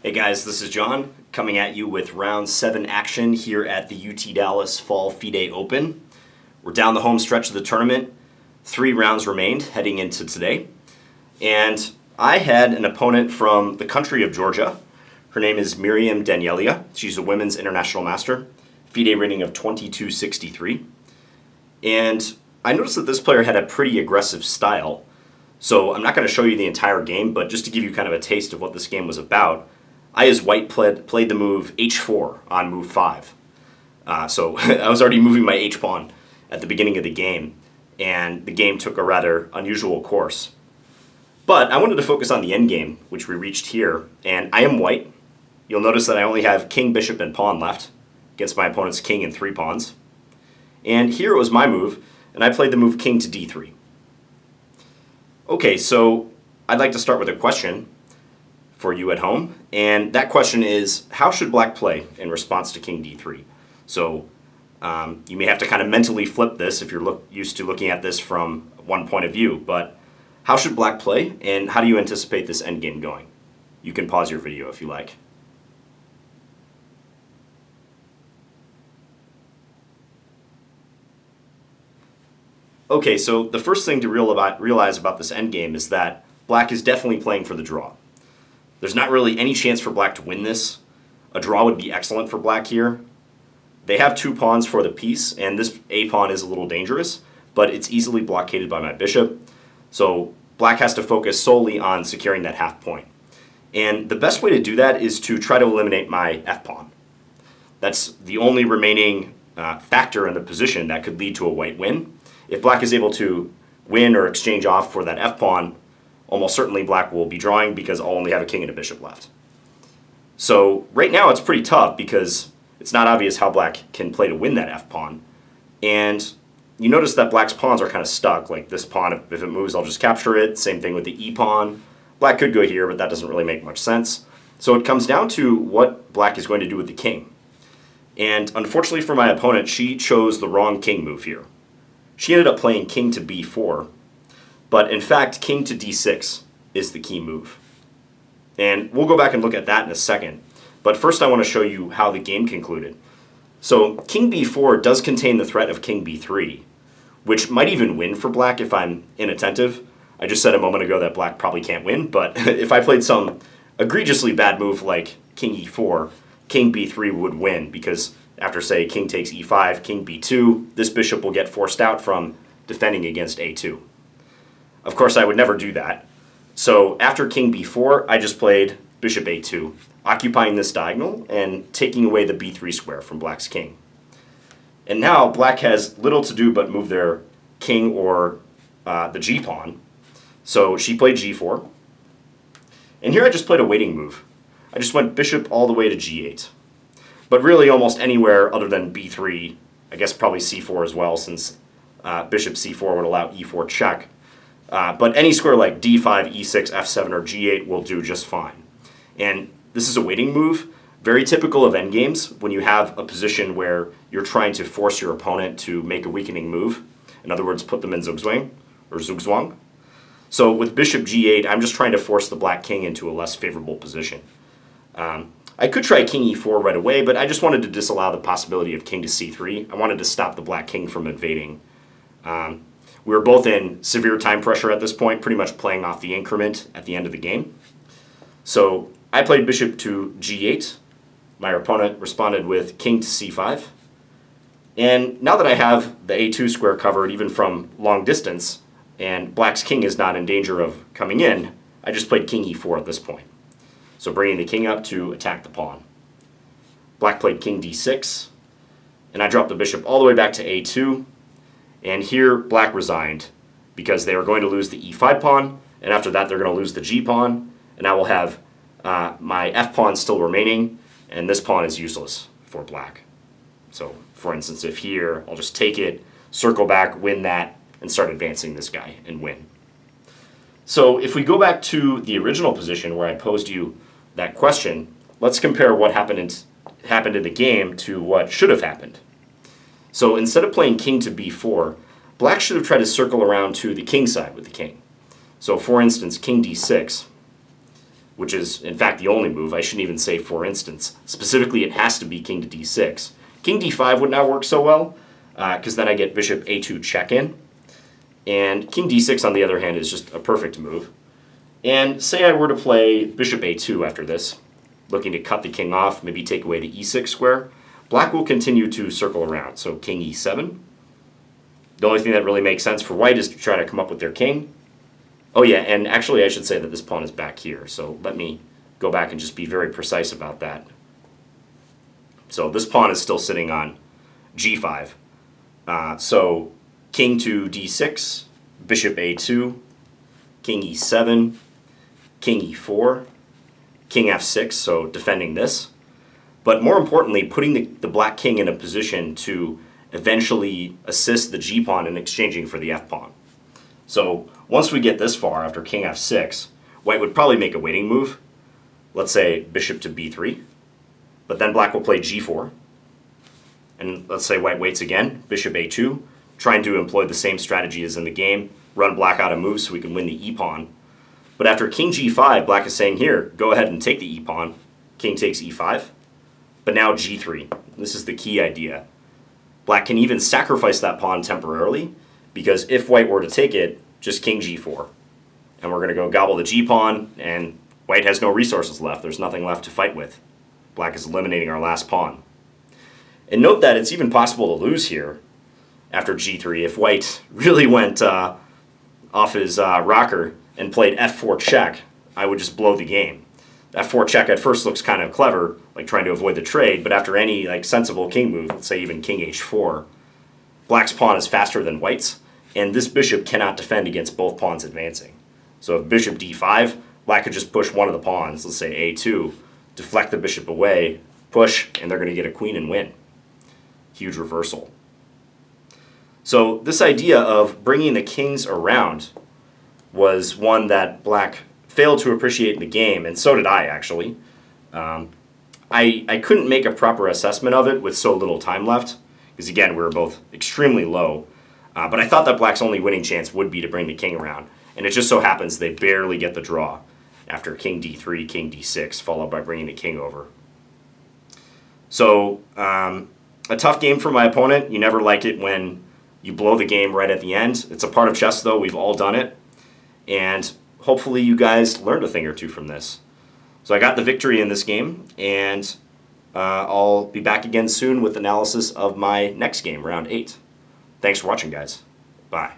Hey guys, this is John coming at you with round 7 action here at the UT Dallas Fall FIDE Open. We're down the home stretch of the tournament. 3 rounds remained heading into today. And I had an opponent from the country of Georgia. Her name is Mariam Danelia. She's a women's international master, FIDE rating of 2263. And I noticed that this player had a pretty aggressive style. So I'm not going to show you the entire game, but just to give you kind of a taste of what this game was about, I, as white, played the move h4 on move 5. So I was already moving my h-pawn at the beginning of the game, and the game took a rather unusual course. But I wanted to focus on the endgame, which we reached here, and I am white. You'll notice that I only have king, bishop, and pawn left against my opponent's king and 3 pawns. And here it was my move, and I played the move king to d3. Okay, so I'd like to start with a question for you at home, and that question is, how should black play in response to king d3? So you may have to kind of mentally flip this if you're used to looking at this from one point of view, but how should black play, and how do you anticipate this endgame going? You can pause your video if you like. Okay, so the first thing to realize about this endgame is that black is definitely playing for the draw. There's not really any chance for black to win this. A draw would be excellent for black here. They have 2 pawns for the piece, and this a pawn is a little dangerous, but it's easily blockaded by my bishop. So black has to focus solely on securing that half point. And the best way to do that is to try to eliminate my f-pawn. That's the only remaining factor in the position that could lead to a white win. If black is able to win or exchange off for that f-pawn, almost certainly black will be drawing because I'll only have a king and a bishop left. So right now it's pretty tough because it's not obvious how black can play to win that f-pawn. And you notice that black's pawns are kind of stuck. Like this pawn, if it moves, I'll just capture it. Same thing with the e-pawn. Black could go here, but that doesn't really make much sense. So it comes down to what black is going to do with the king. And unfortunately for my opponent, she chose the wrong king move here. She ended up playing king to b4. But in fact, king to d6 is the key move. And we'll go back and look at that in a second. But first I want to show you how the game concluded. So king b4 does contain the threat of king b3, which might even win for black if I'm inattentive. I just said a moment ago that black probably can't win, but if I played some egregiously bad move like king e4, king b3 would win, because after, say, king takes e5, king b2, this bishop will get forced out from defending against a2. Of course, I would never do that. So after king b4, I just played bishop a2, occupying this diagonal and taking away the b3 square from black's king. And now black has little to do but move their king or the g-pawn. So she played g4. And here I just played a waiting move. I just went bishop all the way to g8. But really almost anywhere other than b3, I guess probably c4 as well, since bishop c4 would allow e4 check. But any square like d5, e6, f7, or g8 will do just fine. And this is a waiting move, very typical of endgames when you have a position where you're trying to force your opponent to make a weakening move. In other words, put them in zugzwang or zugzwang. So with bishop g8, I'm just trying to force the black king into a less favorable position. I could try king e4 right away, but I just wanted to disallow the possibility of king to c3. I wanted to stop the black king from invading. We were both in severe time pressure at this point, pretty much playing off the increment at the end of the game. So I played bishop to g8. My opponent responded with king to c5. And now that I have the a2 square covered even from long distance, and black's king is not in danger of coming in, I just played king e4 at this point. So bringing the king up to attack the pawn. Black played king d6, and I dropped the bishop all the way back to a2. And here, black resigned because they were going to lose the e5 pawn, and after that they're going to lose the g pawn, and I will have my f pawn still remaining, and this pawn is useless for black. So, for instance, if here, I'll just take it, circle back, win that, and start advancing this guy and win. So if we go back to the original position where I posed you that question, let's compare what happened in the game to what should have happened. So instead of playing king to b4, black should have tried to circle around to the king side with the king. So for instance, king d6. which is in fact the only move. I shouldn't even say for instance. Specifically, it has to be king to d6. King d5 would not work so well, because then I get bishop a2 check-in. And king d6, on the other hand, is just a perfect move. And say I were to play bishop a2 after this, looking to cut the king off, maybe take away the e6 square, black will continue to circle around. So king e7. The only thing that really makes sense for white is to try to come up with their king. Oh yeah, and actually I should say that this pawn is back here, so let me go back and just be very precise about that. So this pawn is still sitting on g5. So king to d6, bishop a2, king e7, king e4, king f6, so defending this. But more importantly, putting the black king in a position to eventually assist the g-pawn in exchanging for the f-pawn. So once we get this far, after king f6, white would probably make a waiting move. Let's say bishop to b3. But then black will play g4. And let's say white waits again, bishop a2, trying to employ the same strategy as in the game, run black out of moves so we can win the e-pawn. But after king g5, black is saying here, go ahead and take the e-pawn. King takes e5. But now g3. This is the key idea. Black can even sacrifice that pawn temporarily, because if white were to take it, just king g4. And we're going to go gobble the g-pawn, and white has no resources left. There's nothing left to fight with. Black is eliminating our last pawn. And note that it's even possible to lose here after g3 if white really went off his rocker and played f4 check. I would just blow the game. F4 check at first looks kind of clever, like trying to avoid the trade, but after any sensible king move, let's say even king h4, black's pawn is faster than white's, and this bishop cannot defend against both pawns advancing. So if bishop d5, black could just push one of the pawns, let's say a2, deflect the bishop away, push, and they're going to get a queen and win. Huge reversal. So this idea of bringing the kings around was one that black failed to appreciate in the game, and so did I, actually. I couldn't make a proper assessment of it with so little time left, because again, we were both extremely low. But I thought that black's only winning chance would be to bring the king around, and it just so happens they barely get the draw after king d3, king d6, followed by bringing the king over. So, a tough game for my opponent. You never like it when you blow the game right at the end. It's a part of chess, though. We've all done it. And hopefully you guys learned a thing or two from this. So I got the victory in this game, and I'll be back again soon with analysis of my next game, round 8. Thanks for watching, guys. Bye.